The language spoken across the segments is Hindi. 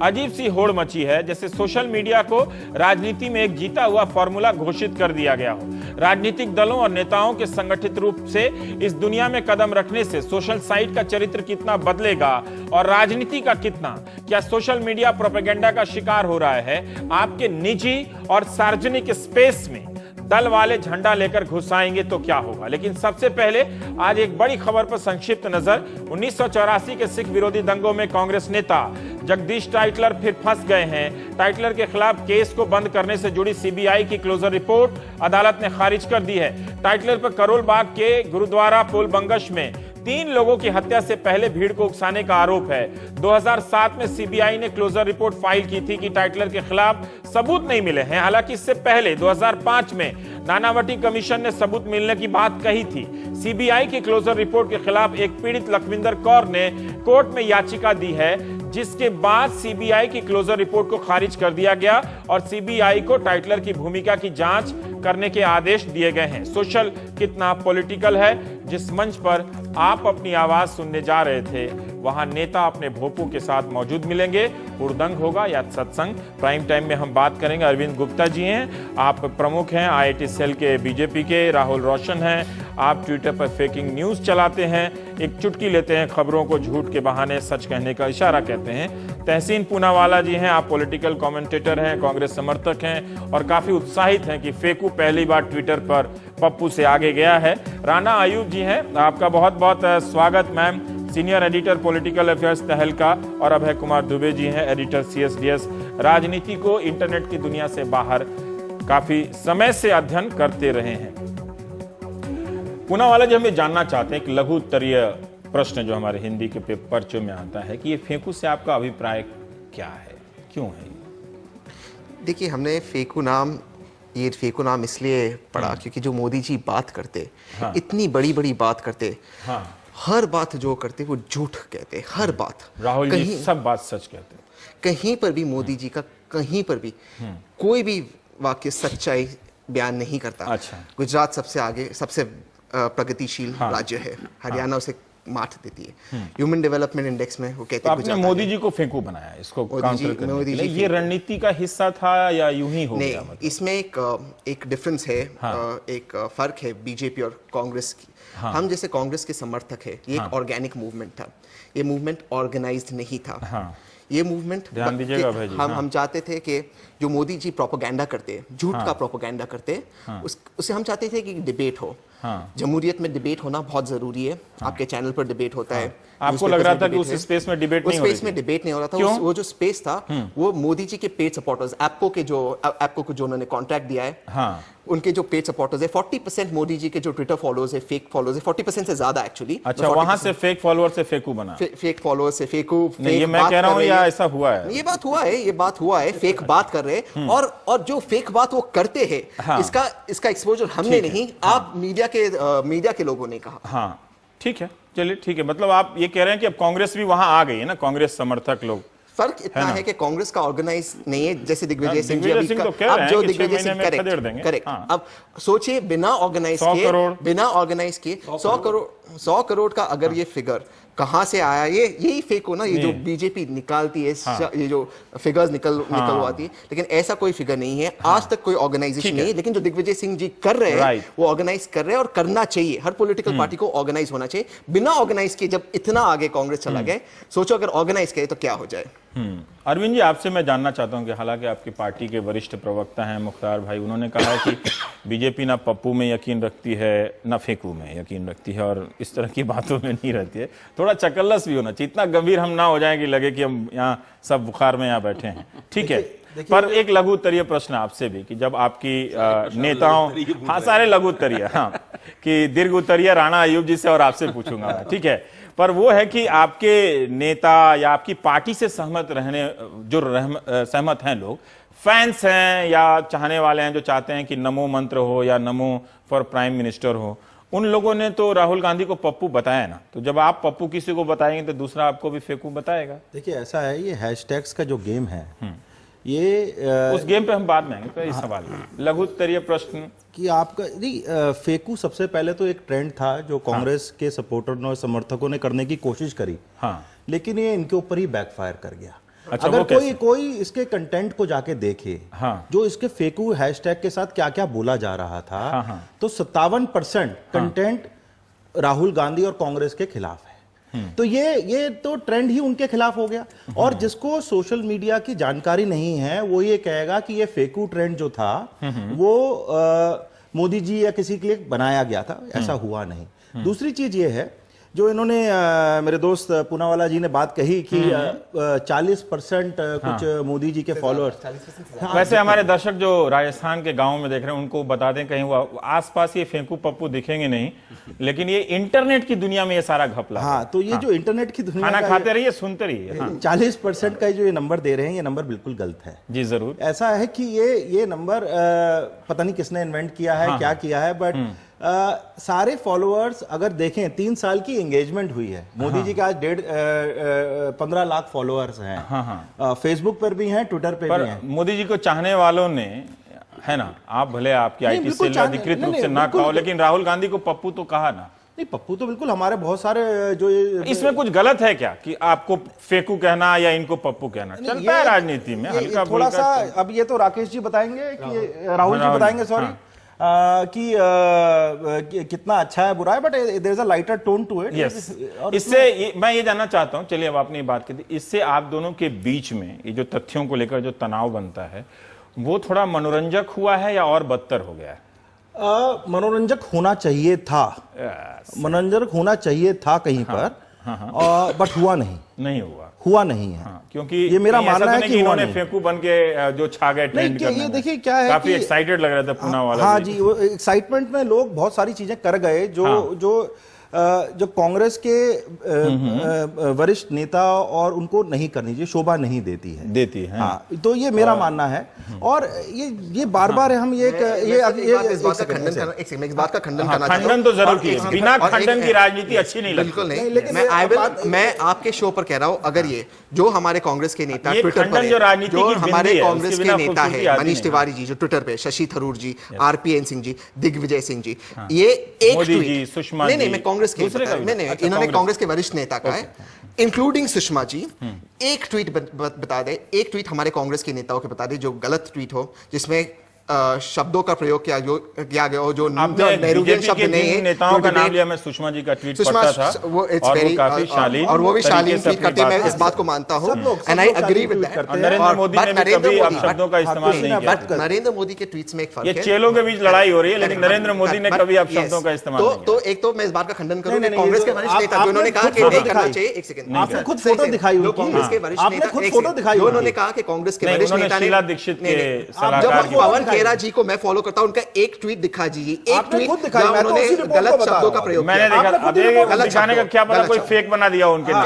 अजीब सी होड़ मची है, जैसे सोशल मीडिया को राजनीति में एक जीता हुआ फॉर्मूला घोषित कर दिया गया हो। राजनीतिक दलों और नेताओं के संगठित रूप से इस दुनिया में कदम रखने से सोशल साइट का चरित्र कितना बदलेगा और राजनीति का कितना। क्या सोशल मीडिया प्रोपेगेंडा का शिकार हो रहा है? आपके निजी और सार्वजनिक स्पेस में दल वाले झंडा लेकर घुस आएंगे तो क्या होगा। लेकिन सबसे पहले आज एक बड़ी खबर पर संक्षिप्त नजर। 1984 के सिख विरोधी दंगों में कांग्रेस नेता जगदीश टाइटलर फिर फंस गए हैं। टाइटलर के खिलाफ केस को बंद करने से जुड़ी सीबीआई की क्लोजर रिपोर्ट अदालत ने खारिज कर दी है। टाइटलर पर करोल बाग के गुरुद्वारा पुल बंगश में 3 लोगों की हत्या से पहले भीड़ को उकसाने का आरोप है। 2007 में सीबीआई ने क्लोजर रिपोर्ट फाइल की थी कि टाइटलर के खिलाफ सबूत नहीं मिले हैं। हालांकि इससे पहले 2005 में नानावटी कमीशन ने सबूत मिलने की बात कही थी। सीबीआई की क्लोजर रिपोर्ट के खिलाफ एक पीड़ित लखविंदर कौर ने कोर्ट में याचिका दी है, जिसके बाद सीबीआई की क्लोजर रिपोर्ट को खारिज कर दिया गया और सीबीआई को टाइटलर की भूमिका की जांच करने के आदेश दिए गए हैं। सोशल कितना पॉलिटिकल है। जिस मंच पर आप अपनी आवाज सुनने जा रहे थे, वहां नेता अपने भोपों के साथ मौजूद मिलेंगे। हुड़दंग होगा या सत्संग, प्राइम टाइम में हम बात करेंगे। अरविंद गुप्ता जी हैं, आप प्रमुख हैं आईआईटी सेल के बीजेपी के। राहुल रोशन हैं, आप ट्विटर पर फेकिंग न्यूज चलाते हैं, एक चुटकी लेते हैं खबरों को झूठ के बहाने सच कहने का इशारा कहते हैं। तहसीन पूनावाला जी हैं, आप पॉलिटिकल कमेंटेटर हैं, कांग्रेस समर्थक हैं और काफी उत्साहित हैं कि फेकू पहली बार ट्विटर पर पप्पू से आगे गया है। राना आयुब जी हैं, आपका बहुत बहुत स्वागत ma'am, senior editor political affairs तहलका। और अभय कुमार दुबे जी हैं, एडिटर सीएसडीएस, राजनीति को इंटरनेट की दुनिया से बाहर काफी समय से अध्ययन करते रहे हैं। पूनावाला जी, हम ये जानना चाहते हैं, एक लघु उत्तरीय प्रश्न जो हमारे हिंदी के पर्चों में आता है कि ये फेकू से आपका अभिप्राय क्या है, क्यों है? देखिए, हमने फेकू नाम इसलिए पढ़ा क्योंकि जो मोदी जी बात करते, इतनी बड़ी बड़ी बात करते, हर बात जो करते वो झूठ कहते, हर बात। राहुल जी सब बात सच कहते। कहीं पर भी मोदी जी का कहीं पर भी कोई भी वाक्य सच्चाई बयान नहीं करता। अच्छा। गुजरात सबसे आगे, सबसे प्रगतिशील राज्य है, हरियाणा उसे मात देती है। ह्यूमन डेवलपमेंट इंडेक्स में वो कहते हैं। आपने मोदी जी को फेंकू बनाया, इसको काउंटर करने के लिए। ये रणनीति का हिस्सा था या यूं ही हो गया? मतलब इसमें एक डिफरेंस है, एक फर्क है बीजेपी और कांग्रेस की। हम जैसे कांग्रेस के समर्थक है, ये एक ऑर्गेनिक मूवमेंट था, ये मूवमेंट ऑर्गेनाइज्ड नहीं था। ये मूवमेंट ध्यान दीजिएगा भाई जी। हम चाहते थे कि जो मोदी जी प्रोपेगेंडा करते, झूठ का प्रोपेगेंडा करते, उसे हम चाहते थे कि डिबेट हो। जमहूरियत में डिबेट होना बहुत जरूरी है। आपके चैनल पर डिबेट होता है। आपको लग रहा था कि उस स्पेस में डिबेट नहीं हो रही थी? उस स्पेस में डिबेट नहीं हो रहा था। वो जो स्पेस था वो मोदी जी के पेड सपोर्टर्स, एप्को को जो उन्होंने कॉन्ट्रैक्ट दिया है, उनके जो पेड सपोर्टर्स है, 40% मोदी जी के जो ट्विटर फॉलोअर्स है, फेक फॉलोअर्स है, 40% से ज्यादा एक्चुअली। अच्छा, वहां से फेक फॉलोअर से फेकू बना। फेक फॉलोअर से फेकू। ये मैं कह रहा हूं या ऐसा हुआ है? ये बात हुआ है, फेक बात कर रहे हैं। और जो फेक बात वो करते हैं, इसका एक्सपोजर हमने नहीं, आप मीडिया के लोगों ने कहा। हाँ, ठीक है, चलिए ठीक है। मतलब आप ये कह रहे हैं कि अब कांग्रेस भी वहां आ गई है ना, कांग्रेस समर्थक लोग। फर्क इतना है कि कांग्रेस का ऑर्गेनाइज नहीं है, जैसे दिग्विजय सिंह जी तो अब जो दिग्विजय सिंह करेक्ट। अब सोचिए, बिना ऑर्गेनाइज किए 100 करोड़ का अगर ये फिगर कहां से आया, यही फेक हो ना, ये जो बीजेपी निकालती है, ये जो फिगर्स निकलवाती है, लेकिन ऐसा कोई फिगर नहीं है। आज तक कोई ऑर्गेनाइजेशन नहीं है, लेकिन जो दिग्विजय सिंह जी कर रहे हैं वो ऑर्गेनाइज कर रहे हैं और करना चाहिए। हर पॉलिटिकल पार्टी को ऑर्गेनाइज होना चाहिए। बिना ऑर्गेनाइज किए जब इतना आगे कांग्रेस चला गया, सोचो अगर ऑर्गेनाइज करे तो क्या हो जाए। अरविंद जी, आपसे मैं जानना चाहता हूं कि हालांकि आपकी पार्टी के वरिष्ठ प्रवक्ता हैं मुख्तार भाई, उन्होंने कहा है कि बीजेपी ना पप्पू में यकीन रखती है ना फेकू में यकीन रखती है और इस तरह की बातों में नहीं रहती है। थोड़ा चकल्लस भी होना चाहिए, इतना गंभीर हम ना हो जाए कि लगे कि हम यहाँ सब बुखार में यहाँ बैठे हैं। ठीक है, पर एक लघु उत्तरीय प्रश्न आपसे भी कि जब आपकी नेताओं, सारे लघु उत्तरीय, कि दीर्घ उत्तरीय राणा आयुब जी से और आपसे पूछूंगा, ठीक है, पर वो है कि आपके नेता या आपकी पार्टी से सहमत हैं लोग, फैंस हैं या चाहने वाले हैं जो चाहते हैं कि नमो मंत्र हो या नमो फॉर प्राइम मिनिस्टर हो, उन लोगों ने तो राहुल गांधी को पप्पू बताया ना, तो जब आप पप्पू किसी को बताएंगे तो दूसरा आपको भी फेकू बताएगा। देखिए, ऐसा है, ये हैशटैग्स का जो गेम है, ये उस गेम पे हम बाद में आएंगे। तो इस सवाल लघु उत्तरीय प्रश्न कि आपका नहीं, फेकू सबसे पहले तो एक ट्रेंड था जो कांग्रेस के सपोर्टर और समर्थकों ने करने की कोशिश करी, लेकिन ये इनके ऊपर ही बैकफायर कर गया। अच्छा, अगर कोई इसके कंटेंट को जाके देखे, हाँ। जो इसके फेकू हैशटैग के साथ क्या क्या बोला जा रहा था, हाँ। तो 57% कंटेंट राहुल गांधी और कांग्रेस के खिलाफ है। तो ये तो ट्रेंड ही उनके खिलाफ हो गया। और जिसको सोशल मीडिया की जानकारी नहीं है वो ये कहेगा कि ये फेकू ट्रेंड जो था वो मोदी जी या किसी के लिए बनाया गया था, ऐसा हुआ नहीं। दूसरी चीज ये है जो इन्होंने मेरे दोस्त पूनावाला जी ने बात कही कि 40% कुछ मोदी जी के फॉलोअर्स। वैसे हमारे दर्शक जो राजस्थान के गांव में देख रहे हैं उनको बता दें, कहीं वो आसपास ये फेंकू पप्पू दिखेंगे नहीं, लेकिन ये इंटरनेट की दुनिया में ये सारा घपला। हाँ, तो ये जो इंटरनेट की दुनिया, खाना खाते रहिए सुनते रहिए। 40% का जो ये नंबर दे रहे हैं, ये नंबर बिल्कुल गलत है जी। जरूर ऐसा है कि ये नंबर पता नहीं किसने इन्वेंट किया है, क्या किया है, बट सारे फॉलोअर्स अगर देखें 3 साल की एंगेजमेंट हुई है। मोदी जी के आज 15 लाख फॉलोअर्स हैं। फेसबुक पर भी हैं, ट्विटर पे भी हैं। मोदी जी को चाहने वालों ने, है ना, आप भले आपकी आईटी सेल अधिकृत रूप से ना कहो, लेकिन राहुल गांधी को पप्पू तो कहा ना। नहीं, पप्पू तो बिल्कुल हमारे बहुत सारे जो इसमें कुछ गलत है क्या कि आपको फेकू कहना या इनको पप्पू कहना? चलता है राजनीति में हल्का थोड़ा सा। अब ये तो राकेश जी बताएंगे कि राहुल जी बताएंगे, सॉरी, कि कितना अच्छा है बुरा है, but there is a lighter tone to it. इससे मैं ये जानना चाहता हूं, चलिए अब आपने बात की थी, इससे आप दोनों के बीच में ये जो तथ्यों को लेकर जो तनाव बनता है वो थोड़ा मनोरंजक हुआ है या और बदतर हो गया है? मनोरंजक होना चाहिए था, मनोरंजक होना चाहिए था कहीं पर, बट हुआ नहीं है। क्योंकि ये मेरा मानना है कि इन्होंने फेंकू बन के जो छा गए ट्रेंड करने में। ये देखिए क्या है, काफी एक्साइटेड लग रहा था पूनावाला। हाँ जी, वो एक्साइटमेंट में लोग बहुत सारी चीजें कर गए जो कांग्रेस के वरिष्ठ नेता और उनको नहीं करनी चाहिए, शोभा नहीं देती है। हाँ, तो ये मेरा मानना है। और ये बार-बार हम इस बात का खंडन करना, खंडन तो जरूर कीजिए, बिना खंडन की राजनीति अच्छी नहीं लगती। बिल्कुल नहीं, लेकिन मैं आपके शो पर कह रहा हूं, अगर ये जो हमारे कांग्रेस के नेता ट्विटर पर, जो हमारे कांग्रेस के नेता है मनीष तिवारी जी जो ट्विटर पे, शशि थरूर जी, आरपीएन सिंह जी, दिग्विजय सिंह जी, ये एक ट्वीट, सुषमा नहीं, मैं कांग्रेस के इन्होंने कांग्रेस के वरिष्ठ नेता का है, इंक्लूडिंग सुषमा जी, एक ट्वीट बता दे, एक ट्वीट हमारे कांग्रेस के नेताओं के बता दे जो गलत ट्वीट हो, जिसमें शब्दों का प्रयोग किया गया हो जो नेहरूवियन शब्द नहीं है। नेताओं का नाम लिया, मैं सुषमा जी का ट्वीट पढ़ता था, वो काफी शालीन, और वो भी शालीन ट्वीट करते हैं, मैं इस बात को मानता हूं, and I agree with that. Narendra Modi ने भी कभी अपशब्दों का इस्तेमाल नहीं किया। नरेंद्र मोदी के ट्वीट्स में एक फर्क है, ये चेलों के बीच लड़ाई हो रही है, लेकिन नरेंद्र मोदी ने कभी अपशब्दों का इस्तेमाल नहीं किया। तो एक तो मैं इस बात का खंडन करूंगा, कांग्रेस के वरिष्ठ नेता जो उन्होंने कहा कि नहीं करना चाहिए, एक सेकंड, आपने खुद फोटो दिखाई, कांग्रेस के वरिष्ठ नेता जो उन्होंने कहा कि कांग्रेस के वरिष्ठ नेता ने शीला दीक्षित के जब पवन खेरा जी को मैं फॉलो करता हूं, उनका एक ट्वीट दिखा दीजिए, एक ट्वीट जहां उन्होंने गलत शब्दों का प्रयोग किया। मैंने देखा, अब ये दिखाने का क्या पता कोई फेक बना दिया उनके नाम,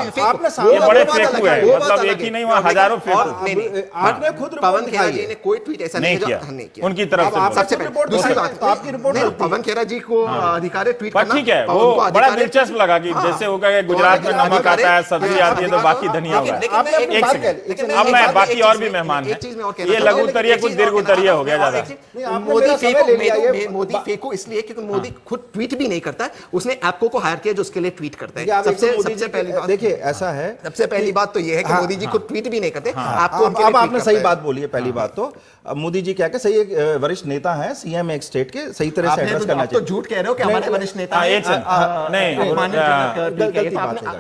ये बड़े फेक हुए, मतलब एक ही नहीं वहां हजारों फेक। आपने खुद पवन खेरा जी ने कोई ट्वीट ऐसा नहीं किया उनकी तरफ से। सबसे पहले दूसरी बात, आपकी रिपोर्ट पवन खेरा जी को अधिकारी ट्वीट करना, ठीक है, वो बड़ा दिलचस्प लगा कि जैसे होगा कि गुजरात में नमक आता है, सब्जी आती है तो बाकी धनिया होगा। एक सेकंड, अब मैं बाकी और भी मेहमान हैं, ये लघु उत्तरीय कुछ दीर्घ उत्तरीय हो गया ज्यादा। मोदी फेंको इसलिए क्योंकि मोदी खुद ट्वीट भी नहीं करता है, उसने ऐप्को को हायर किया जो उसके लिए ट्वीट करता है। सबसे पहली बात देखिए ऐसा है, सबसे पहली बात तो ये है कि मोदी जी खुद ट्वीट भी नहीं करते, आपको अब आपने सही बात बोली है। पहली बात तो मोदी जी क्या कि सही एक वरिष्ठ नेता है, सीएम एक स्टेट के, सही तरह से एड्रेस करना चाहिए। तो झूठ कह रहे हो कि हमारे वरिष्ठ नेता नहीं,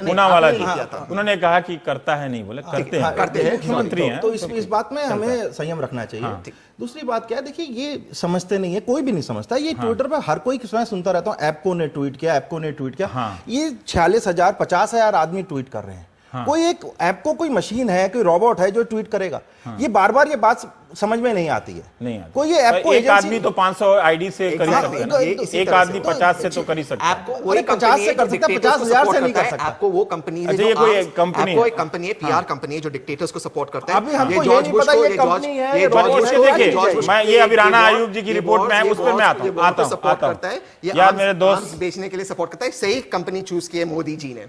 पूनावाला जी उन्होंने कहा कि करता है, नहीं बोले करते हैं, मुख्यमंत्री हैं, तो इस बात में हमें संयम रखना चाहिए। दूसरी बात क्या है, देखिए ये समझते नहीं है, कोई भी नहीं समझता, ये ट्विटर पर हर कोई, मैं सुनता रहता हूँ ऐप्को ने ट्वीट किया, ऐप्को ने ट्वीट किया, ये 46,000 50,000 आदमी ट्वीट कर रहे हैं। कोई एक ऐप्को कोई मशीन है, कोई रोबोट है जो ट्वीट करेगा? ये बार बार ये बात समझ में नहीं आती है। कोई ये ऐप्को एक आदमी तो 500 आईडी से कर ही सकता है, एक आदमी 50 से तो कर ही सकता है। आपको वही 50 से कर सकता है, 50,000 से नहीं कर सकता। आपको वो कंपनी है, ये कोई कंपनी है, एक कंपनी है, पीआर कंपनी है जो डिक्टेटर्स को सपोर्ट करता है। अभी हमको ये नहीं पता ये कंपनी है, ये देखिए, मैं ये अभी राणा आयुब जी की रिपोर्ट में है, उस पर मैं आता हूं, सपोर्ट करता है, यार मेरे दोस्त बेचने के लिए सपोर्ट करता है। सही कंपनी चूज की है मोदी जी ने।